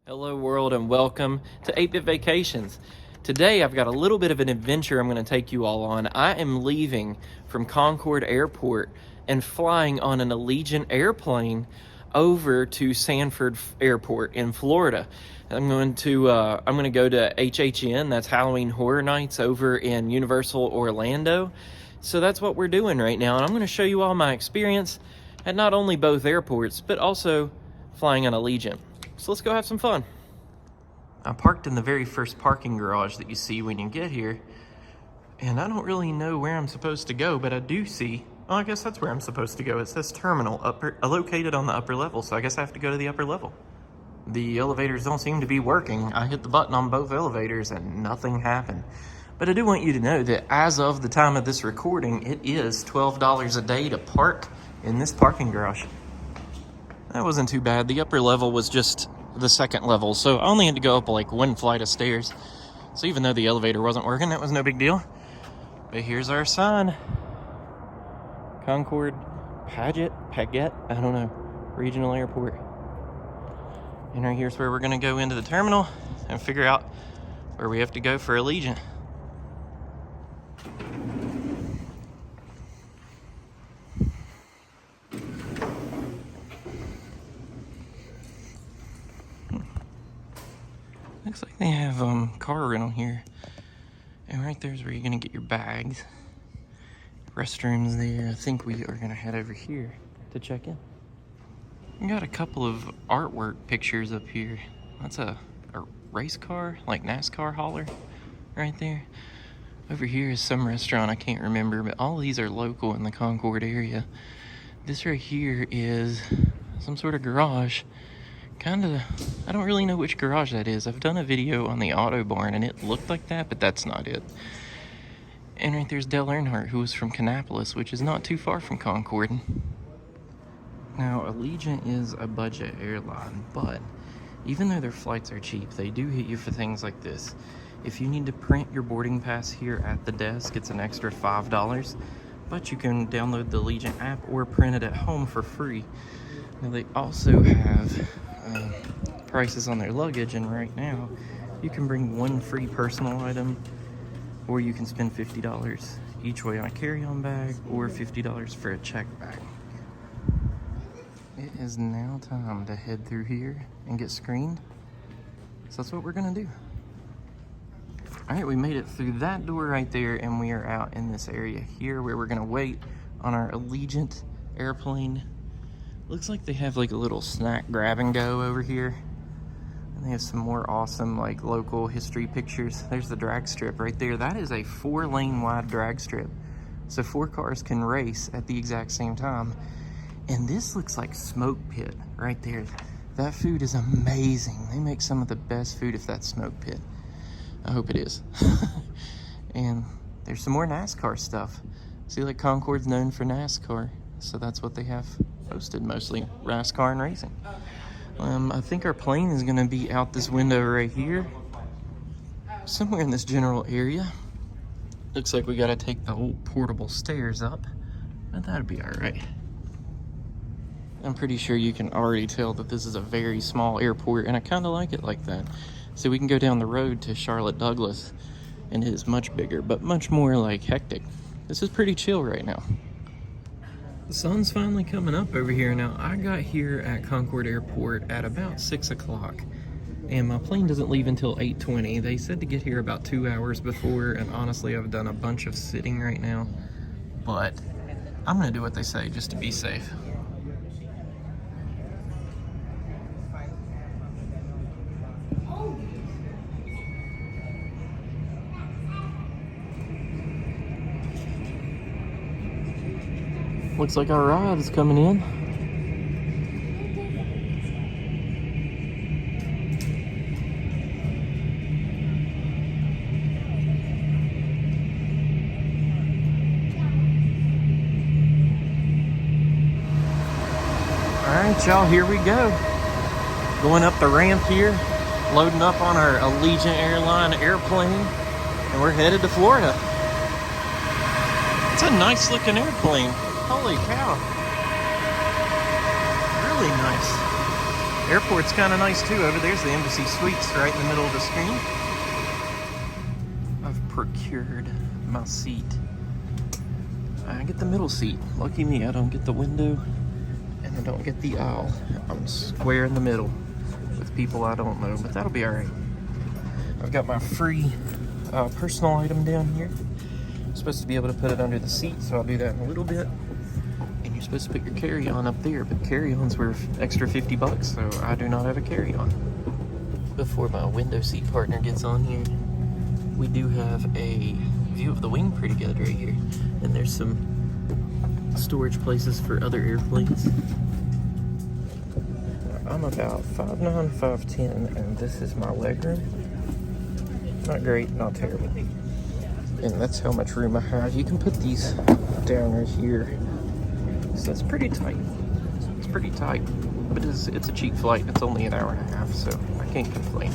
Hello world and welcome to 8-Bit Vacations. Today I've got a little bit of an adventure I'm going to take you all on. I am leaving from Concord Airport and flying on an Allegiant airplane over to Sanford Airport in Florida. I'm going to go to HHN, that's Halloween Horror Nights over in Universal Orlando. So that's what we're doing right now, and I'm going to show you all my experience at not only both airports but also flying on Allegiant. So let's go have some fun. I parked in the very first parking garage that you see when you get here, and I don't really know where I'm supposed to go, but I do see, I guess that's where I'm supposed to go. It says terminal located on the upper level, so I guess I have to go to the upper level. The elevators don't seem to be working. I hit the button on both elevators and nothing happened. But I do want you to know that as of the time of this recording, it is $12 a day to park in this parking garage. That wasn't too bad. The upper level was just the second level, so I only had to go up like one flight of stairs. So even though the elevator wasn't working, that was no big deal. But here's our sign. Concord Padgett, I don't know, Regional Airport. And right here's where we're gonna go into the terminal and figure out where we have to go for Allegiant. Looks like they have car rental here, and right there's where you're gonna get your bags. Restrooms there. I think we are gonna head over here to check in. We got a couple of artwork pictures up here. That's a race car, like NASCAR hauler right there. Over here is some restaurant I can't remember, but all these are local in the Concord area. This right here is some sort of garage. I don't really know which garage that is. I've done a video on the Auto Barn and it looked like that, but that's not it. And right there's Dale Earnhardt, who was from Kannapolis, which is not too far from Concord. Now, Allegiant is a budget airline, but even though their flights are cheap, they do hit you for things like this. If you need to print your boarding pass here at the desk, it's an extra $5, but you can download the Allegiant app or print it at home for free. Now, they also have prices on their luggage, and right now you can bring one free personal item, or you can spend $50 each way on a carry-on bag, or $50 for a check bag. It is now time to head through here and get screened, so that's what we're gonna do. All right, we made it through that door right there, and we are out in this area here where we're gonna wait on our Allegiant airplane. Looks like they have like a little snack grab and go over here. And they have some more awesome like local history pictures. There's the drag strip right there. That is a 4-lane wide drag strip. So 4 cars can race at the exact same time. And this looks like Smoke Pit right there. That food is amazing. They make some of the best food if that's Smoke Pit. I hope it is. And there's some more NASCAR stuff. See, like Concord's known for NASCAR. So that's what they have posted, mostly NASCAR and racing. I think our plane is going to be out this window right here, somewhere in this general area. Looks like we got to take the old portable stairs up, but that'll be all right. I'm pretty sure you can already tell that this is a very small airport, and I kind of like it like that. So we can go down the road to Charlotte Douglas, and it is much bigger, but much more like hectic. This is pretty chill right now. The sun's finally coming up over here. Now, I got here at Concord Airport at about 6 o'clock, and my plane doesn't leave until 8:20. They said to get here about 2 hours before, and honestly, I've done a bunch of sitting right now, but I'm gonna do what they say just to be safe. Looks like our ride is coming in. All right, y'all, here we go. Going up the ramp here, loading up on our Allegiant Airline airplane, and we're headed to Florida. It's a nice looking airplane. Holy cow. Really nice. Airport's kind of nice too. Over there's the Embassy Suites right in the middle of the screen. I've procured my seat. I get the middle seat. Lucky me, I don't get the window and I don't get the aisle. I'm square in the middle with people I don't know, but that'll be all right. I've got my free personal item down here. I'm supposed to be able to put it under the seat, so I'll do that in a little bit. And you're supposed to put your carry-on up there, but carry-ons were extra $50, so I do not have a carry-on. Before my window seat partner gets on here, we do have a view of the wing pretty good right here. And there's some storage places for other airplanes. I'm about 5'9", 5'10", and this is my legroom. Not great, not terrible. And that's how much room I have. You can put these down right here. So it's pretty tight. It's pretty tight, but it's a cheap flight. It's only an hour and a half, so I can't complain.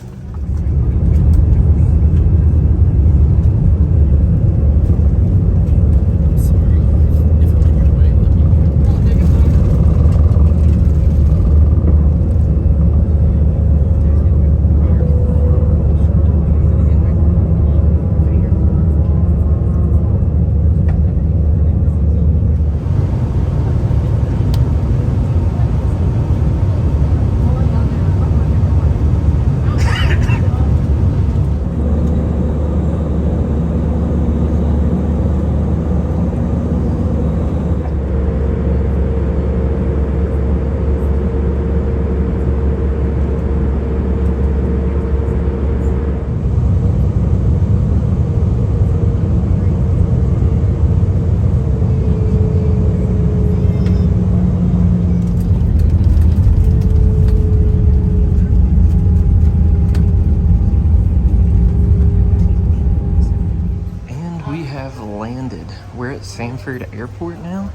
We're at Sanford Airport now.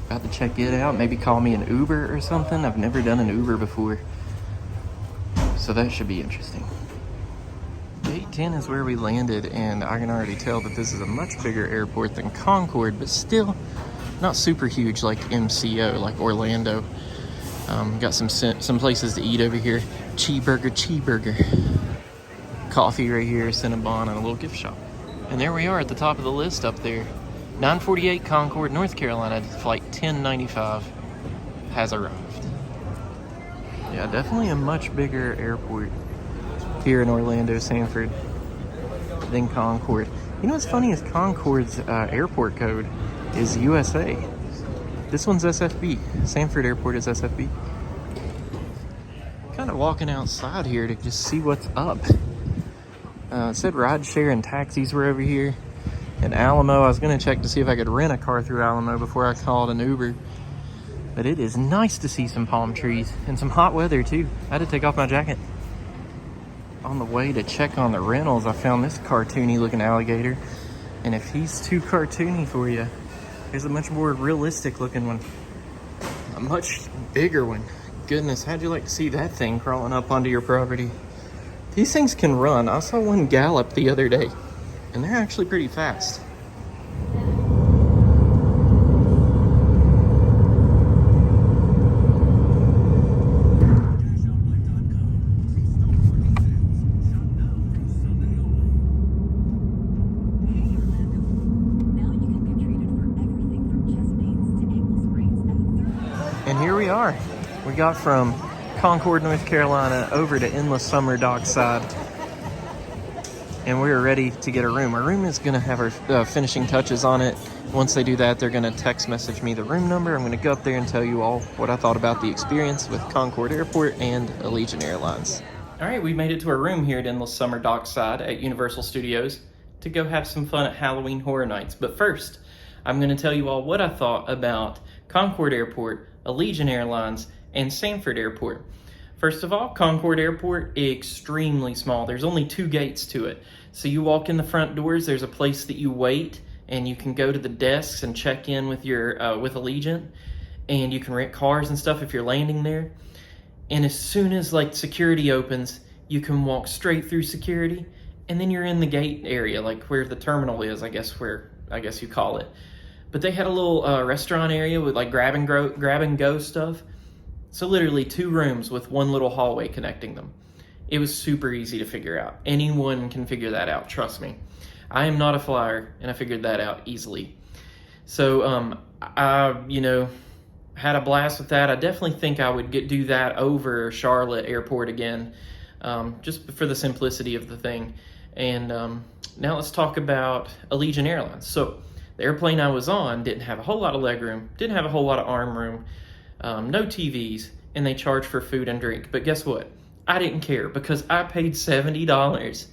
About to check it out. Maybe call me an Uber or something. I've never done an Uber before, so that should be interesting. Gate 10 is where we landed, and I can already tell that this is a much bigger airport than Concord, but still not super huge like MCO, like Orlando. Got some places to eat over here. Cheeseburger. Coffee right here, Cinnabon, and a little gift shop. And there we are at the top of the list up there. 948 Concord, North Carolina, flight 1095 has arrived. Yeah, definitely a much bigger airport here in Orlando Sanford than Concord. You know what's funny is Concord's airport code is USA. This one's SFB. Sanford Airport is SFB. Kind of walking outside here to just see what's up. It said rideshare and taxis were over here. In Alamo, I was going to check to see if I could rent a car through Alamo before I called an Uber. But it is nice to see some palm trees and some hot weather too. I had to take off my jacket. On the way to check on the rentals, I found this cartoony looking alligator. And if he's too cartoony for you, there's a much more realistic looking one. A much bigger one. Goodness, how'd you like to see that thing crawling up onto your property? These things can run. I saw one gallop the other day, and they're actually pretty fast. And here we are. We got from Concord, North Carolina over to Endless Summer Dockside, and we're ready to get a room. Our room is going to have our finishing touches on it. Once they do that, they're going to text message me the room number. I'm going to go up there and tell you all what I thought about the experience with Concord Airport and Allegiant Airlines. All right, we made it to our room here at Endless Summer Dockside at Universal Studios to go have some fun at Halloween Horror Nights. But first, I'm going to tell you all what I thought about Concord Airport, Allegiant Airlines, and Sanford Airport. First of all, Concord Airport, extremely small. There's only 2 gates to it. So you walk in the front doors, there's a place that you wait, and you can go to the desks and check in with your with Allegiant, and you can rent cars and stuff if you're landing there. And as soon as like security opens, you can walk straight through security, and then you're in the gate area, like where the terminal is, I guess you call it. But they had a little restaurant area with like grab and go stuff. So literally 2 rooms with one little hallway connecting them. It was super easy to figure out. Anyone can figure that out, trust me. I am not a flyer, and I figured that out easily. So I, had a blast with that. I definitely think I would do that over Charlotte Airport again, just for the simplicity of the thing. And now let's talk about Allegiant Airlines. So the airplane I was on didn't have a whole lot of legroom, didn't have a whole lot of arm room, no TVs, and they charged for food and drink. But guess what? I didn't care because I paid $70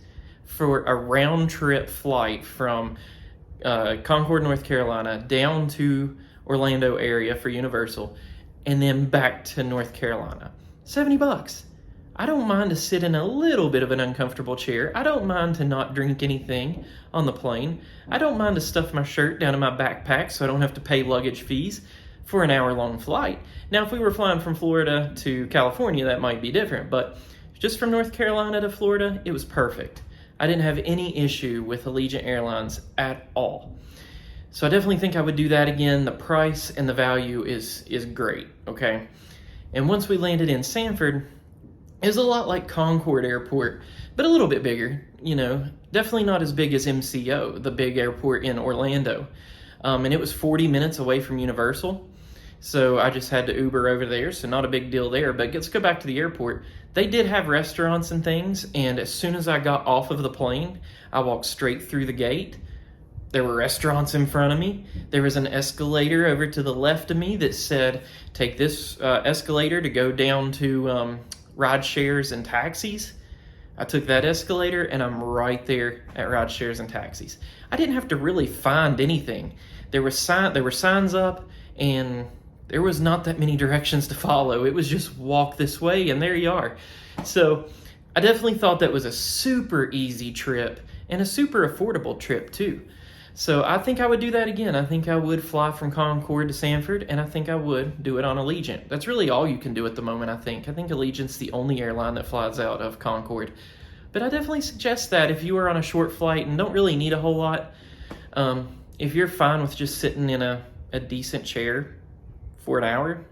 for a round trip flight from Concord, North Carolina, down to Orlando area for Universal, and then back to North Carolina. $70. I don't mind to sit in a little bit of an uncomfortable chair. I don't mind to not drink anything on the plane. I don't mind to stuff my shirt down in my backpack so I don't have to pay luggage fees for an hour-long flight. Now, if we were flying from Florida to California, that might be different, but just from North Carolina to Florida, it was perfect. I didn't have any issue with Allegiant Airlines at all. So I definitely think I would do that again. The price and the value is great, okay? And once we landed in Sanford, it was a lot like Concord Airport, but a little bit bigger, Definitely not as big as MCO, the big airport in Orlando. And it was 40 minutes away from Universal. So I just had to Uber over there, so not a big deal there. But let's go back to the airport. They did have restaurants and things, and as soon as I got off of the plane, I walked straight through the gate. There were restaurants in front of me. There was an escalator over to the left of me that said, take this escalator to go down to ride shares and taxis. I took that escalator, and I'm right there at ride shares and taxis. I didn't have to really find anything. There were signs up, and there was not that many directions to follow. It was just walk this way, and there you are. So I definitely thought that was a super easy trip and a super affordable trip too. So I think I would do that again. I think I would fly from Concord to Sanford, and I think I would do it on Allegiant. That's really all you can do at the moment, I think. I think Allegiant's the only airline that flies out of Concord. But I definitely suggest that if you are on a short flight and don't really need a whole lot, if you're fine with just sitting in a decent chair for an hour,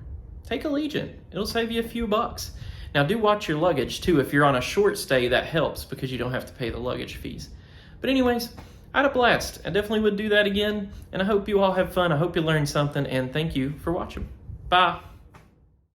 take Allegiant. It'll save you a few bucks. Now do watch your luggage too. If you're on a short stay, that helps because you don't have to pay the luggage fees. But anyways, I had a blast. I definitely would do that again, and I hope you all have fun. I hope you learned something, and thank you for watching. Bye.